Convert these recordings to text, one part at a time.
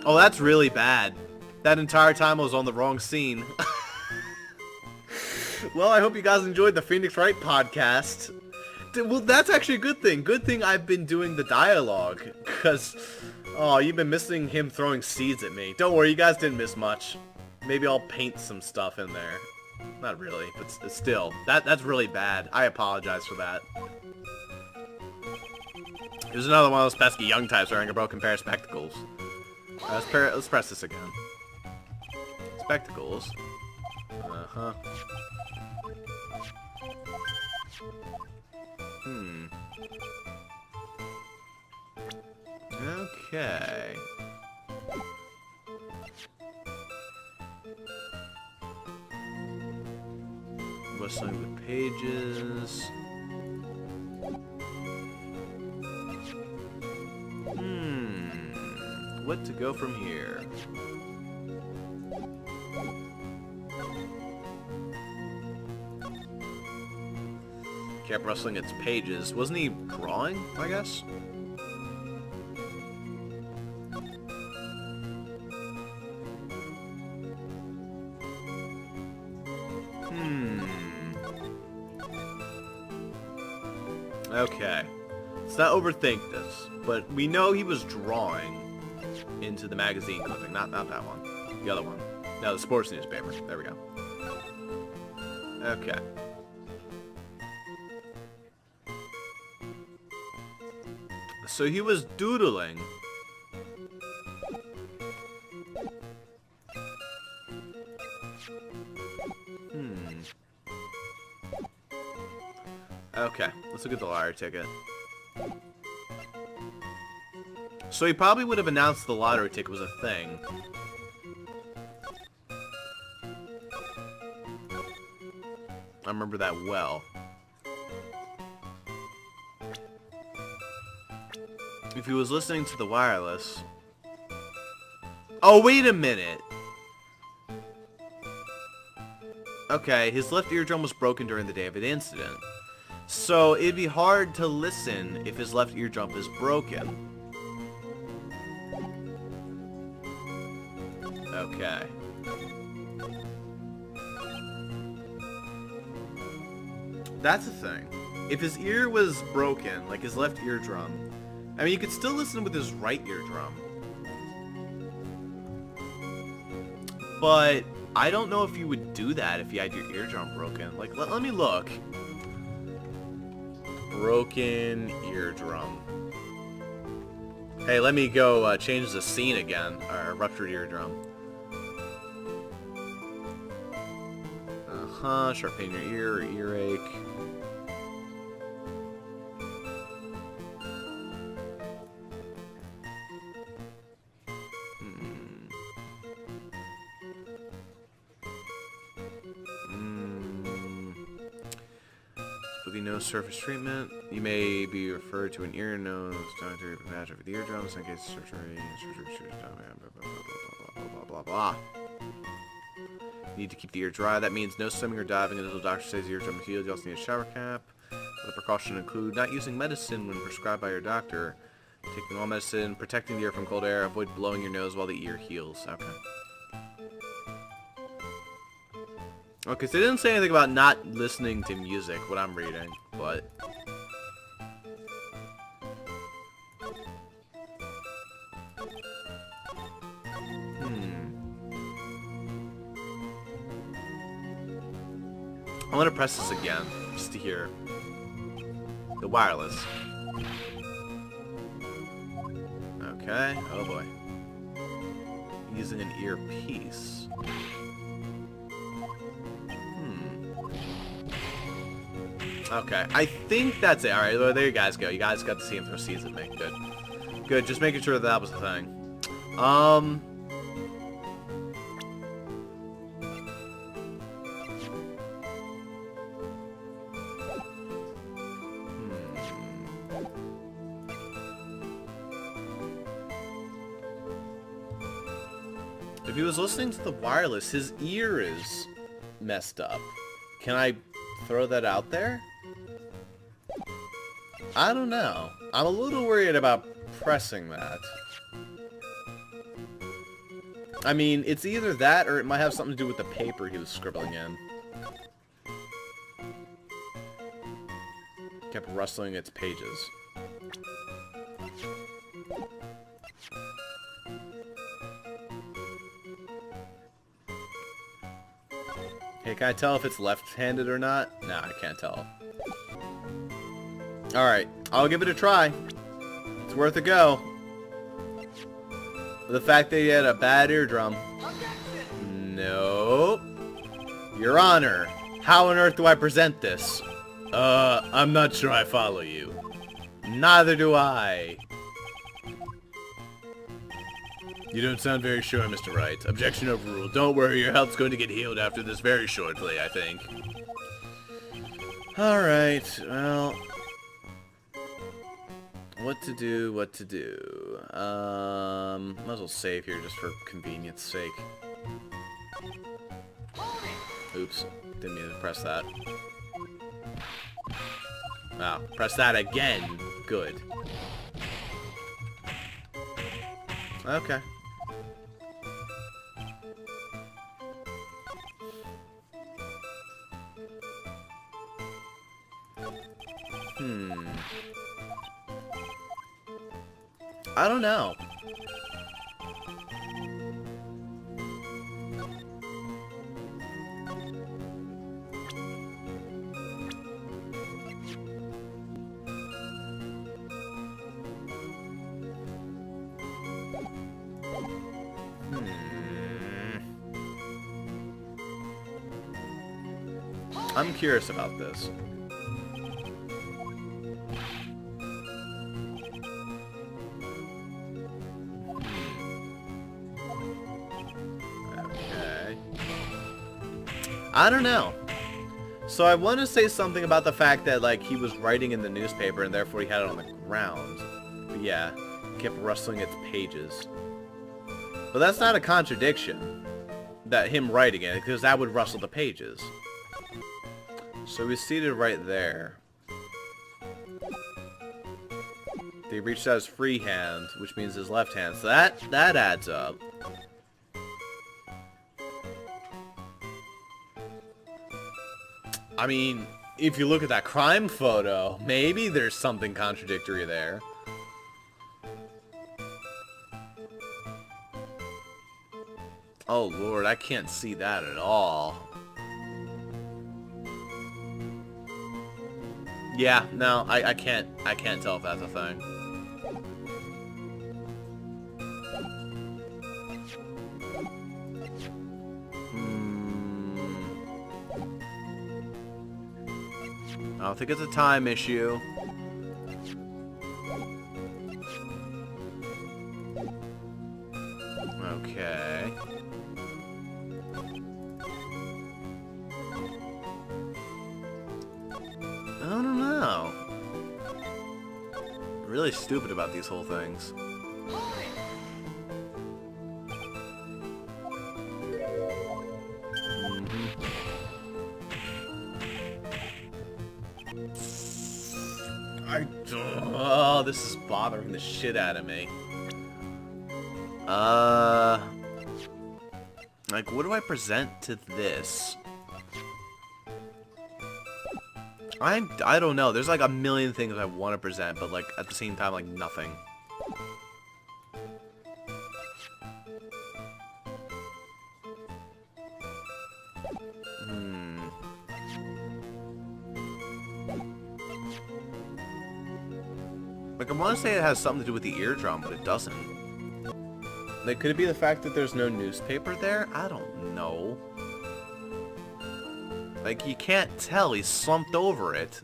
Oh, that's really bad. That entire time I was on the wrong scene. Well, I hope you guys enjoyed the Phoenix Wright podcast. Well, that's actually a good thing. Good thing I've been doing the dialogue. Because, oh, you've been missing him throwing seeds at me. Don't worry, you guys didn't miss much. Maybe I'll paint some stuff in there. Not really, but still. That's really bad. I apologize for that. Here's another one of those pesky young types wearing a broken pair of spectacles. Let's press this again. Spectacles. Uh-huh. Okay. Rustling the pages. What to go from here? Kept rustling its pages. Wasn't he drawing, I guess? Okay. Let's not overthink this, but we know he was drawing into the magazine clipping. Not that one. The other one. No, the sports newspaper. There we go. Okay. So he was doodling. Okay, let's look at the lottery ticket. So he probably would have announced the lottery ticket was a thing. I remember that well. If he was listening to the wireless... Oh, wait a minute! Okay, his left eardrum was broken during the day of an incident. So it'd be hard to listen if his left eardrum is broken. Okay. That's the thing. If his ear was broken, like his left eardrum, I mean, you could still listen with his right eardrum. But I don't know if you would do that if you had your eardrum broken. Like, let me look. Broken eardrum. Hey, let me go change the scene again. Or ruptured eardrum. Sharp pain in your ear or earache. Nose surface treatment. You may be referred to an ear, nose, doctor, patch over the eardrum. In some cases, surgery, blah blah blah blah. Need to keep the ear dry. That means no swimming or diving until the doctor says the eardrum is healed. You also need a shower cap. The precautions include not using medicine when prescribed by your doctor, taking all medicine, protecting the ear from cold air, avoid blowing your nose while the ear heals. Okay. Okay, so they didn't say anything about not listening to music, what I'm reading, but... I'm gonna press this again, just to hear the wireless. Okay, oh boy. Using an earpiece. Okay, I think that's it. Alright, well, there you guys go. You guys got to see him throw seeds at me. Good. Good, just making sure that was the thing. If he was listening to the wireless, his ear is messed up. Can I throw that out there? I don't know. I'm a little worried about pressing that. I mean, it's either that or it might have something to do with the paper he was scribbling in. Kept rustling its pages. Hey, can I tell if it's left-handed or not? No, I can't tell. Alright, I'll give it a try. It's worth a go. The fact that he had a bad eardrum. Nope. Your Honor, how on earth do I present this? I'm not sure I follow you. Neither do I. You don't sound very sure, Mr. Wright. Objection overruled. Don't worry, your health's going to get healed after this very shortly, I think. Alright, well... What to do, what to do. Might as well save here just for convenience sake. Oops, didn't mean to press that. Wow, press that again. Good. Okay. I don't know. I'm curious about this. Okay. I don't know. So I want to say something about the fact that, like, he was writing in the newspaper and therefore he had it on the ground. But yeah, he kept rustling its pages. But that's not a contradiction. That him writing it, because that would rustle the pages. So he's seated right there. He reached out his free hand, which means his left hand. So that adds up. I mean, if you look at that crime photo, maybe there's something contradictory there. Oh Lord, I can't see that at all. Yeah, no, I can't tell if that's a thing. I don't think it's a time issue. Okay. I don't know. I'm really stupid about these whole things. Oh, this is bothering the shit out of me. Like, what do I present to this? I don't know. There's like a million things I want to present, but like at the same time, like nothing. Like, I want to say it has something to do with the eardrum, but it doesn't. Like, could it be the fact that there's no newspaper there? I don't know. Like, you can't tell. He's slumped over it.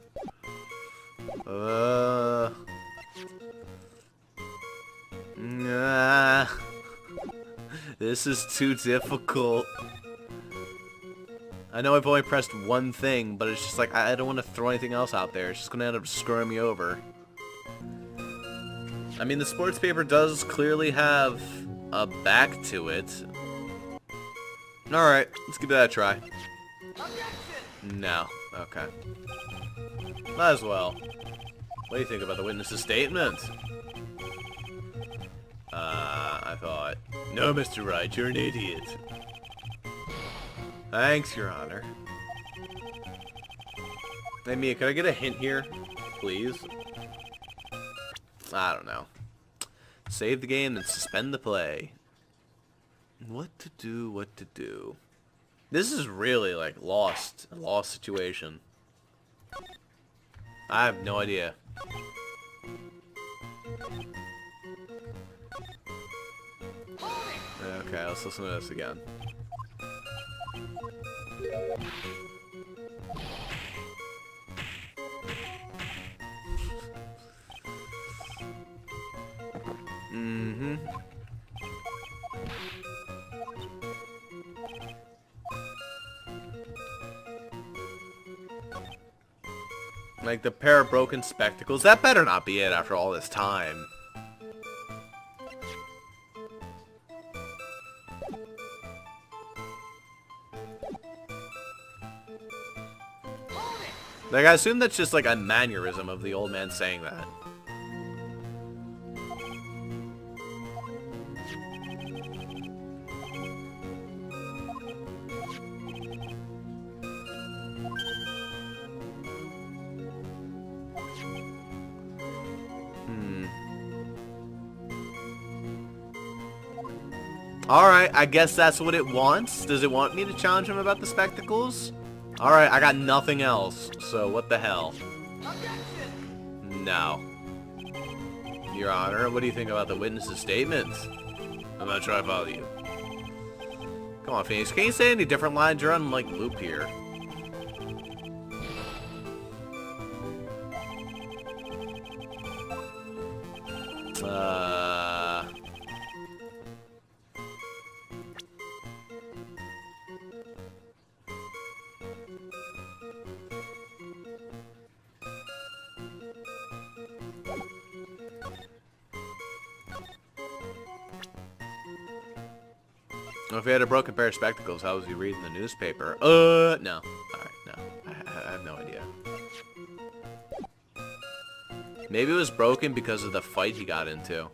Nah. This is too difficult. I know I've only pressed one thing, but it's just like, I don't want to throw anything else out there. It's just going to end up screwing me over. I mean, the sports paper does clearly have a back to it. Alright, let's give that a try. No. Okay. Might as well. What do you think about the witness's statement? I thought... No, Mr. Wright, you're an idiot. Thanks, Your Honor. Hey, Mia, could I get a hint here? Please? I don't know. Save the game, then suspend the play. What to do, what to do. This is really, like, a lost situation. I have no idea. Okay, let's listen to this again. Like the pair of broken spectacles. That better not be it after all this time. Like, I assume that's just like a mannerism of the old man saying that. Alright, I guess that's what it wants. Does it want me to challenge him about the spectacles? Alright, I got nothing else, so what the hell? No. Your Honor, what do you think about the witness's statements? I'm gonna try to follow you. Come on, Phoenix, can you say any different lines? You're on, like, loop here. If he had a broken pair of spectacles, how was he reading the newspaper? No. Alright, no. I have no idea. Maybe it was broken because of the fight he got into.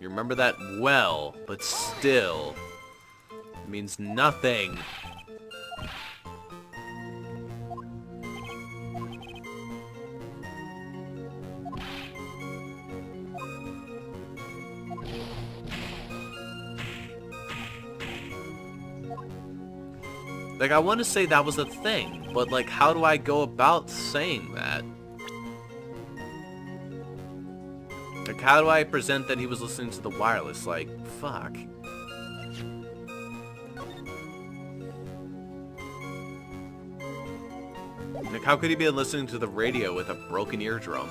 You remember that well, but still, it means nothing. Like, I want to say that was a thing, but, like, how do I go about saying that? Like, how do I present that he was listening to the wireless? Like, fuck. Like, how could he be listening to the radio with a broken eardrum?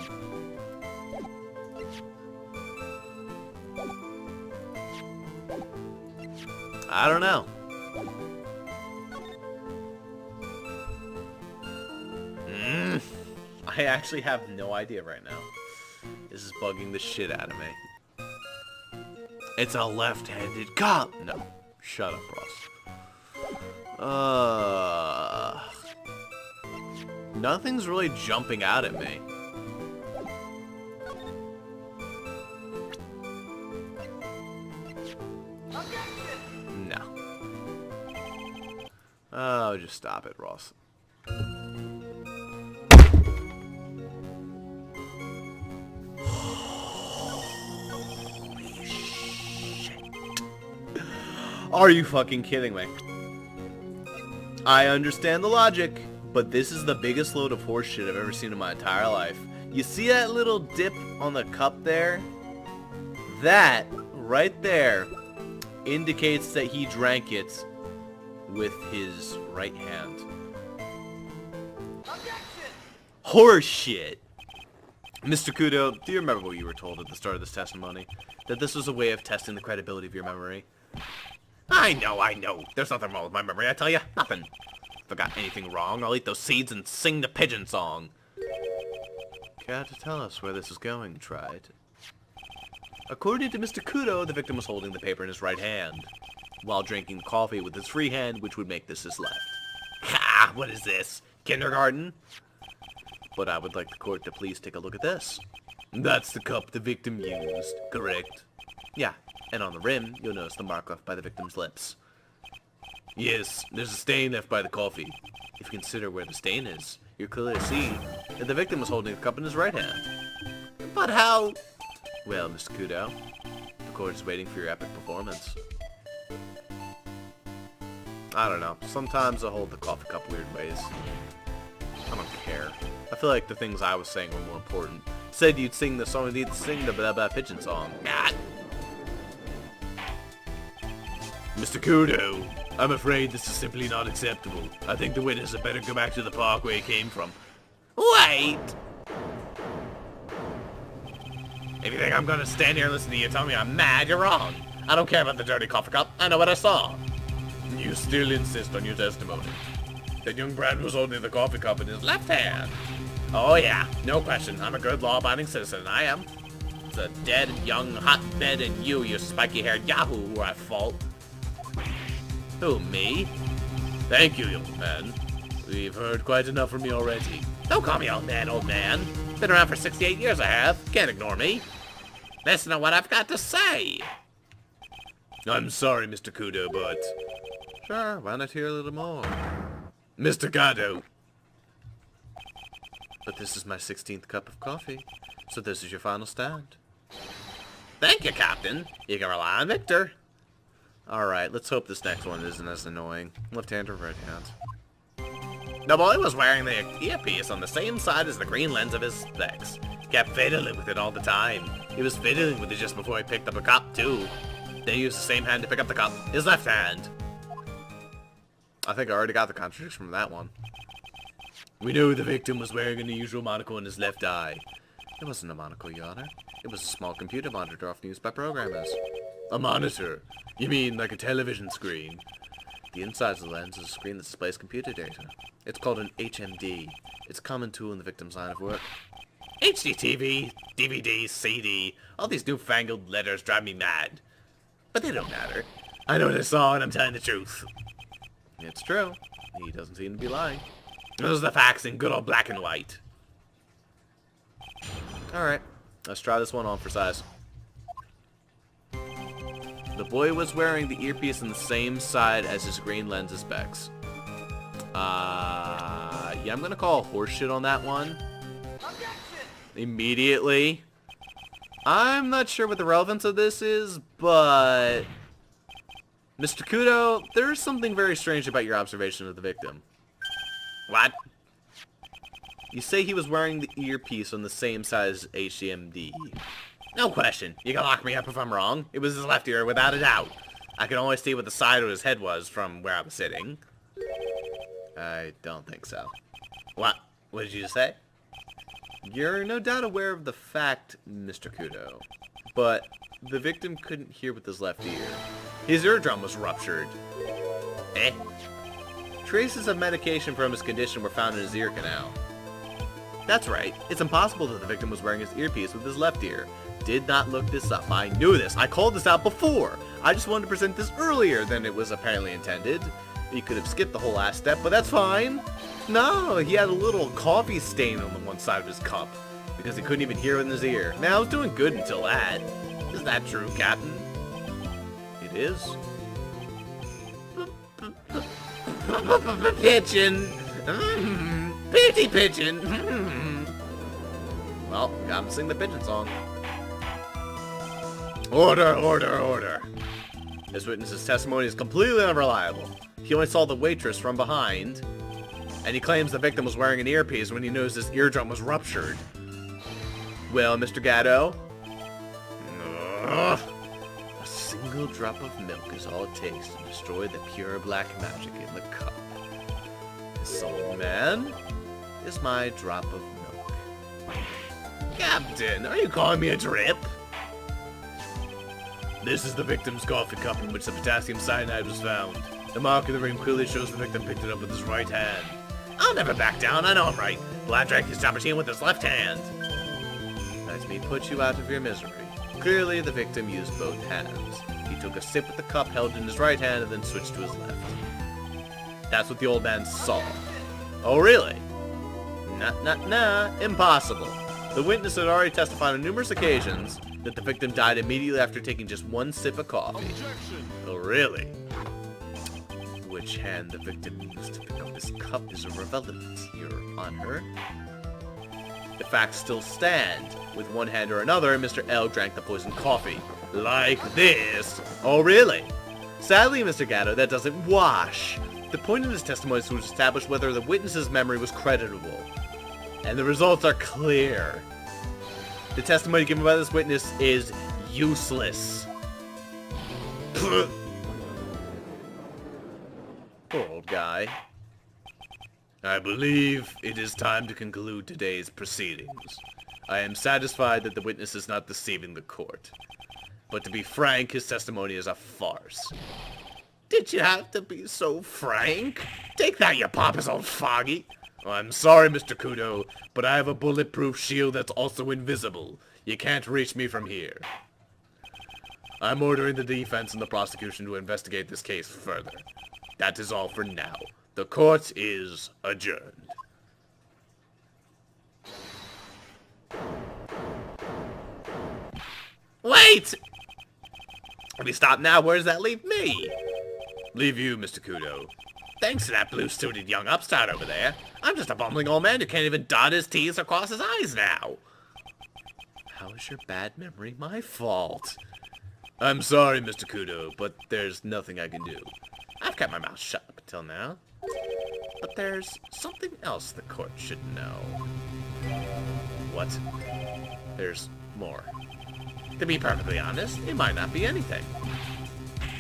I don't know. I actually have no idea right now. This is bugging the shit out of me. It's a left-handed cop. No. Shut up, Ross. Nothing's really jumping out at me. No. Oh, just stop it, Ross. Are you fucking kidding me? I understand the logic, but this is the biggest load of horse shit I've ever seen in my entire life. You see that little dip on the cup there? That, right there, indicates that he drank it with his right hand. Horse shit! Mr. Kudo, do you remember what you were told at the start of this testimony? That this was a way of testing the credibility of your memory? I know. There's nothing wrong with my memory, I tell you. Nothing. If I got anything wrong, I'll eat those seeds and sing the pigeon song. Care to tell us where this is going, Tried? According to Mr. Kudo, the victim was holding the paper in his right hand, while drinking coffee with his free hand, which would make this his left. Ah, what is this? Kindergarten? But I would like the court to please take a look at this. That's the cup the victim used, correct? Yeah, and on the rim, you'll notice the mark left by the victim's lips. Yes, there's a stain left by the coffee. If you consider where the stain is, you'll clearly see that the victim was holding the cup in his right hand. But how? Well, Mr. Kudo, the court is waiting for your epic performance. I don't know. Sometimes I hold the coffee cup weird ways. I don't care. I feel like the things I was saying were more important. Said you'd sing the song, you'd sing the blah blah pigeon song. God. Mr. Kudo, I'm afraid this is simply not acceptable. I think the witness had better go back to the park where he came from. Wait! If you think I'm gonna stand here and listen to you tell me I'm mad, you're wrong. I don't care about the dirty coffee cup. I know what I saw. You still insist on your testimony. That young Brad was holding the coffee cup in his left hand. Oh yeah, no question. I'm a good law-abiding citizen. I am. It's a dead, young, hotbed, and you spiky-haired yahoo, who are at fault. Who, me? Thank you, young man. We've heard quite enough from you already. Don't call me old man, old man. Been around for 68 years, I have. Can't ignore me. Listen to what I've got to say. I'm sorry, Mr. Kudo, but... Sure, why not hear a little more? Mr. Kudo. But this is my 16th cup of coffee, so this is your final stand. Thank you, Captain. You can rely on Victor. Alright, let's hope this next one isn't as annoying. Left hand or right hand? The boy was wearing the earpiece on the same side as the green lens of his specs. Kept fiddling with it all the time. He was fiddling with it just before he picked up a cup, too. Then he used the same hand to pick up the cup, his left hand. I think I already got the contradiction from that one. We know the victim was wearing an unusual monocle in his left eye. It wasn't a monocle, Your Honor. It was a small computer monitor often used by programmers. A monitor? You mean like a television screen? The inside of the lens is a screen that displays computer data. It's called an HMD. It's a common tool in the victim's line of work. HDTV, DVD, CD, all these newfangled letters drive me mad. But they don't matter. I know what I saw and I'm telling the truth. It's true. He doesn't seem to be lying. Those are the facts in good old black and white. Alright, let's try this one on for size. The boy was wearing the earpiece on the same side as his green lens specs. Yeah, I'm gonna call horseshit on that one. Immediately. I'm not sure what the relevance of this is, but... Mr. Kudo, there's something very strange about your observation of the victim. What? You say he was wearing the earpiece on the same side as HMD. No question. You can lock me up if I'm wrong. It was his left ear, without a doubt. I could only see what the side of his head was from where I was sitting. I don't think so. What? What did you say? You're no doubt aware of the fact, Mr. Kudo, but the victim couldn't hear with his left ear. His eardrum was ruptured. Eh? Traces of medication from his condition were found in his ear canal. That's right. It's impossible that the victim was wearing his earpiece with his left ear. Did not look this up. I knew this. I called this out before. I just wanted to present this earlier than it was apparently intended. You could have skipped the whole last step, but that's fine. No, he had a little coffee stain on the one side of his cup because he couldn't even hear it in his ear. Man, I was doing good until that. Is that true, Captain? It is. Pigeon. Pretty pigeon. Well, got him to sing the pigeon song. Order, order, order. This witness's testimony is completely unreliable. He only saw the waitress from behind, and he claims the victim was wearing an earpiece when he knows his eardrum was ruptured. Well, Mr. Gatto? A single drop of milk is all it takes to destroy the pure black magic in the cup. This old man is my drop of milk. Captain, are you calling me a drip? This is the victim's coffee cup in which the potassium cyanide was found. The mark in the rim clearly shows the victim picked it up with his right hand. I'll never back down, I know I'm right. Vlad drank his cappuccino with his left hand. Let me put you out of your misery. Clearly, the victim used both hands. He took a sip with the cup held in his right hand and then switched to his left. That's what the old man saw. Oh, really? Nah, impossible. The witness had already testified on numerous occasions that the victim died immediately after taking just one sip of coffee. Objection. Oh, really? Which hand the victim used to pick up this cup is irrelevant, Your Honor. The facts still stand. With one hand or another, Mr. L drank the poisoned coffee. Like this. Oh, really? Sadly, Mr. Gatto, that doesn't wash. The point of his testimony is to establish whether the witness's memory was creditable. And the results are clear. The testimony given by this witness is useless. Poor old guy. I believe it is time to conclude today's proceedings. I am satisfied that the witness is not deceiving the court. But to be frank, his testimony is a farce. Did you have to be so frank? Take that, you pompous old foggy. Oh, I'm sorry, Mr. Kudo, but I have a bulletproof shield that's also invisible. You can't reach me from here. I'm ordering the defense and the prosecution to investigate this case further. That is all for now. The court is adjourned. Wait! If you stop now, where does that leave me? Leave you, Mr. Kudo. Thanks to that blue-suited young upstart over there. I'm just a bumbling old man who can't even dot his T's or cross his I's now. How is your bad memory my fault? I'm sorry, Mr. Kudo, but there's nothing I can do. I've kept my mouth shut up until now. But there's something else the court should know. What? There's more. To be perfectly honest, it might not be anything.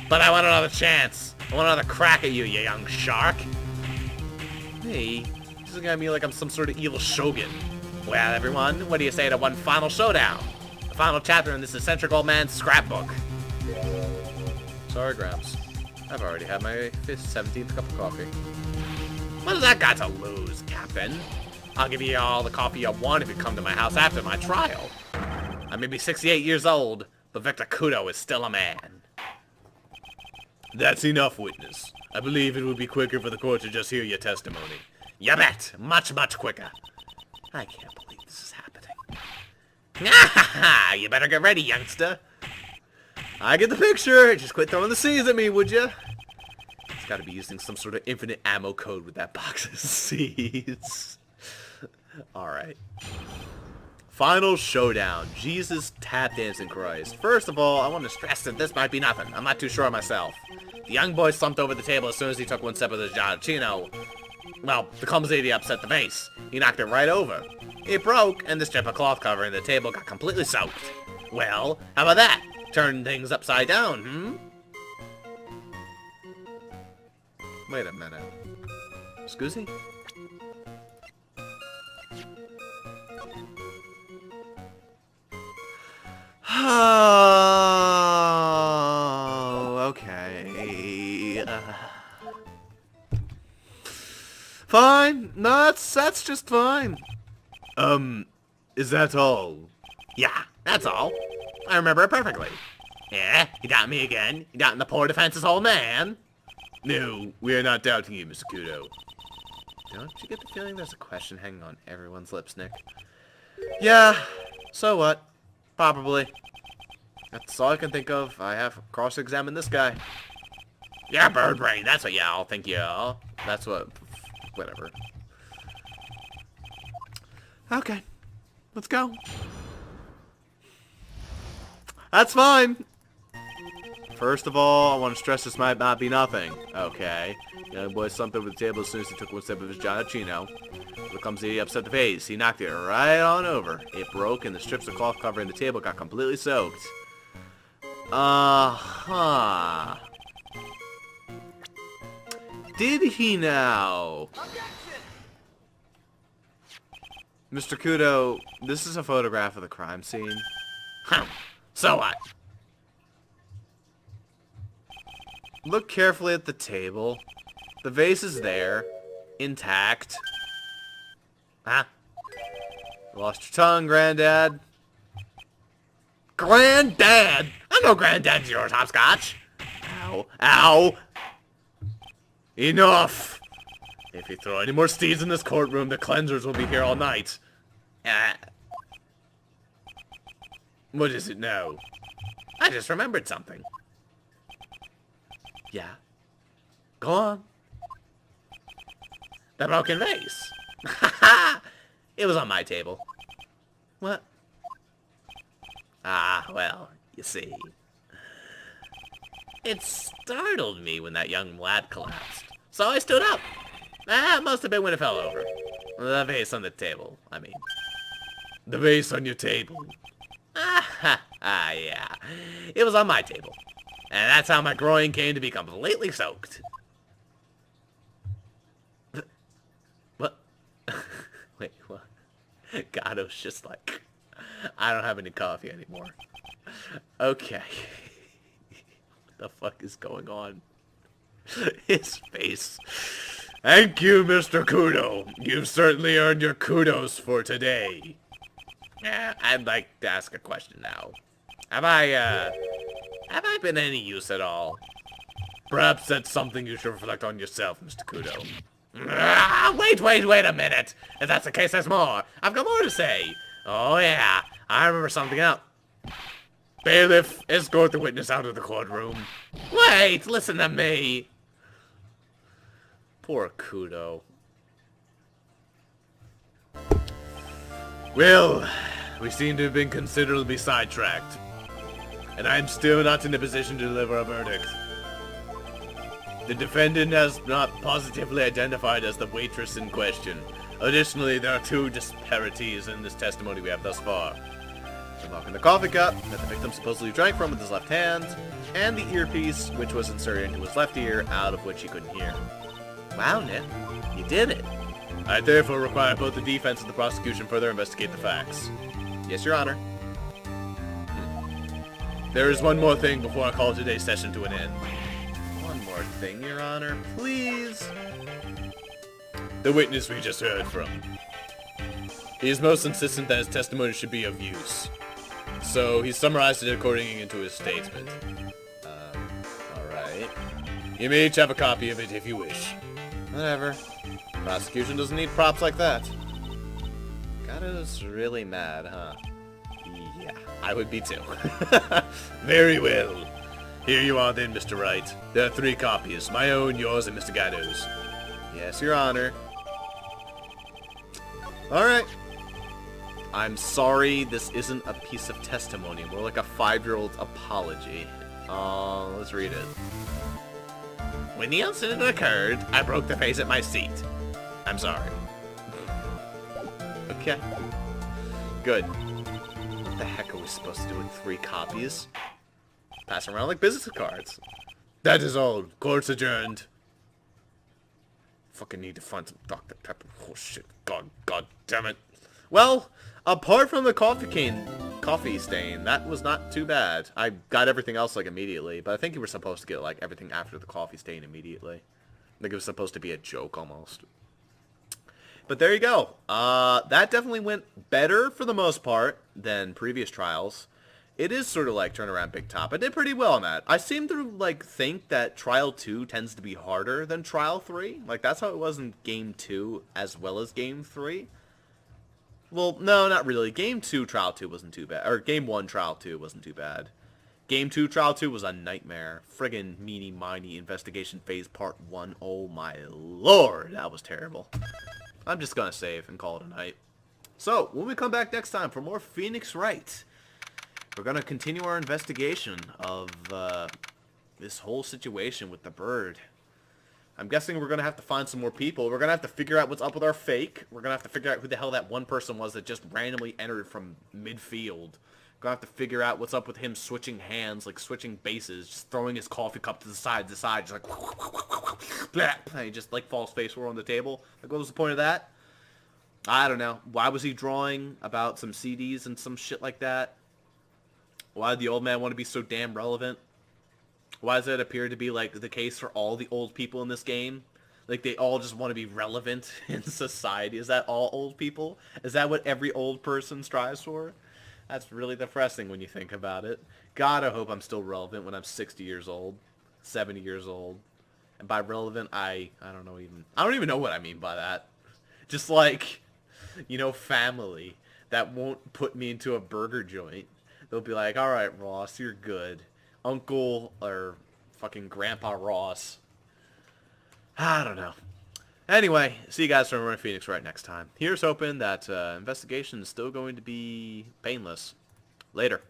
But I want another chance. I want another crack at you, you young shark. Hey, just looking at me like I'm some sort of evil shogun. Well, everyone, what do you say to one final showdown? The final chapter in this eccentric old man's scrapbook. Sorry, Gramps. I've already had my 17th cup of coffee. What has that got to lose, Captain? I'll give you all the coffee you want if you come to my house after my trial. I may be 68 years old, but Victor Kudo is still a man. That's enough, witness. I believe it would be quicker for the court to just hear your testimony. You bet! Much, much quicker. I can't believe this is happening. You better get ready, youngster. I get the picture. Just quit throwing the C's at me, would ya? It's gotta be using some sort of infinite ammo code with that box of C's. Alright. Final showdown. Jesus tap dancing Christ. First of all, I want to stress that this might be nothing. I'm not too sure myself. The young boy slumped over the table as soon as he took one sip of his Giacchino. Well, the clumsy upset the vase. He knocked it right over. It broke, and the strip of cloth covering the table got completely soaked. Well, how about that? Turn things upside down, Wait a minute. Excuse me? Oh, okay. Fine. No, that's just fine. Is that all? Yeah, that's all. I remember it perfectly. Yeah, you got me again. You got in the poor defense's old man. No, we are not doubting you, Mr. Kudo. Don't you get the feeling there's a question hanging on everyone's lips, Nick? Yeah, so what? Probably. That's all I can think of. I have cross-examined this guy. Yeah, bird brain, that's what y'all think y'all. That's what... whatever. Okay. Let's go. That's fine. First of all, I want to stress this might not be nothing. Okay. Young boy slumped over the table as soon as he took one sip of his Giacchino. Here comes the upset the vase. He knocked it right on over. It broke and the strips of cloth covering the table got completely soaked. Uh-huh. Did he now? Mr. Kudo, this is a photograph of the crime scene. So what? Look carefully at the table. The vase is there, intact. Huh? Lost your tongue, Granddad. Granddad! I'm no granddad to yours, Hopscotch. Ow. Ow! Enough! If you throw any more steeds in this courtroom, the cleansers will be here all night. What is it now? I just remembered something. Yeah? Go on. The broken vase. It was on my table. What? Ah, well, you see. It startled me when that young lad collapsed. So I stood up. It must have been when it fell over. The vase on the table, I mean. The vase on your table. Yeah. It was on my table. And that's how my groin came to be completely soaked. What? Wait, what? Gato's just like, I don't have any coffee anymore. Okay. What the fuck is going on? His face. Thank you, Mr. Kudo. You've certainly earned your kudos for today. I'd like to ask a question now. Have I been any use at all? Perhaps that's something you should reflect on yourself, Mr. Kudo. Wait a minute. If that's the case, there's more. I've got more to say. Oh, yeah. I remember something else. Bailiff, escort the witness out of the courtroom. Wait, listen to me. Poor Kudo. Well, we seem to have been considerably sidetracked. And I'm still not in a position to deliver a verdict. The defendant has not positively identified as the waitress in question. Additionally, there are two disparities in this testimony we have thus far. Unlocking the coffee cup that the victim supposedly drank from with his left hand, and the earpiece which was inserted into his left ear, out of which he couldn't hear. Wow, Nick, you did it. I therefore require both the defense and the prosecution further investigate the facts. Yes, Your Honor. There is one more thing before I call today's session to an end. One more thing, Your Honor, please. The witness we just heard from. He is most insistent that his testimony should be of use. So he summarized it according to his statement. Alright. You may each have a copy of it if you wish. Whatever. Prosecution doesn't need props like that. Gato's really mad, huh? Yeah, I would be too. Very well. Here you are then, Mr. Wright. There are 3 copies. My own, yours, and Mr. Gato's. Yes, Your Honor. Alright. I'm sorry this isn't a piece of testimony. More like a 5-year-old's apology. Let's read it. When the incident occurred, I broke the vase at my seat. I'm sorry. Okay. Good. What the heck are we supposed to do with 3 copies? Pass around like business cards. That is all. Court's adjourned. Fucking need to find some Dr. Pepper. Oh shit. God damn it. Well, apart from the coffee stain, that was not too bad. I got everything else like immediately, but I think you were supposed to get like everything after the coffee stain immediately. Like it was supposed to be a joke almost. But there you go. That definitely went better for the most part than previous trials. It is sort of like Turnaround Big Top. I did pretty well on that. I seem to like think that Trial 2 tends to be harder than Trial 3. Like that's how it was in Game 2 as well as Game 3. Well, no, not really. Game 2 Trial 2 wasn't too bad. Or Game 1 Trial 2 wasn't too bad. Game 2 Trial 2 was a nightmare. Friggin' meanie miny investigation phase part 1. Oh my lord, that was terrible. I'm just gonna save and call it a night. So, when we come back next time for more Phoenix Wright, we're gonna continue our investigation of this whole situation with the bird. I'm guessing we're gonna have to find some more people. We're gonna have to figure out what's up with our fake. We're gonna have to figure out who the hell that one person was that just randomly entered from midfield. Gonna have to figure out what's up with him switching hands, like switching bases, just throwing his coffee cup to the side, just like, blah, and he just like falls face forward on the table. Like, what was the point of that? I don't know. Why was he drawing about some CDs and some shit like that? Why did the old man want to be so damn relevant? Why does it appear to be like the case for all the old people in this game? Like they all just want to be relevant in society. Is that all old people? Is that what every old person strives for? That's really depressing when you think about it. God, I hope I'm still relevant when I'm 60 years old, 70 years old, And by relevant, I don't even know what I mean by that. Just like, family that won't put me into a burger joint. They'll be like, all right, Ross, you're good. Uncle or fucking Grandpa Ross. I don't know. Anyway, see you guys from Run Phoenix Wright next time. Here's hoping that investigation is still going to be painless. Later.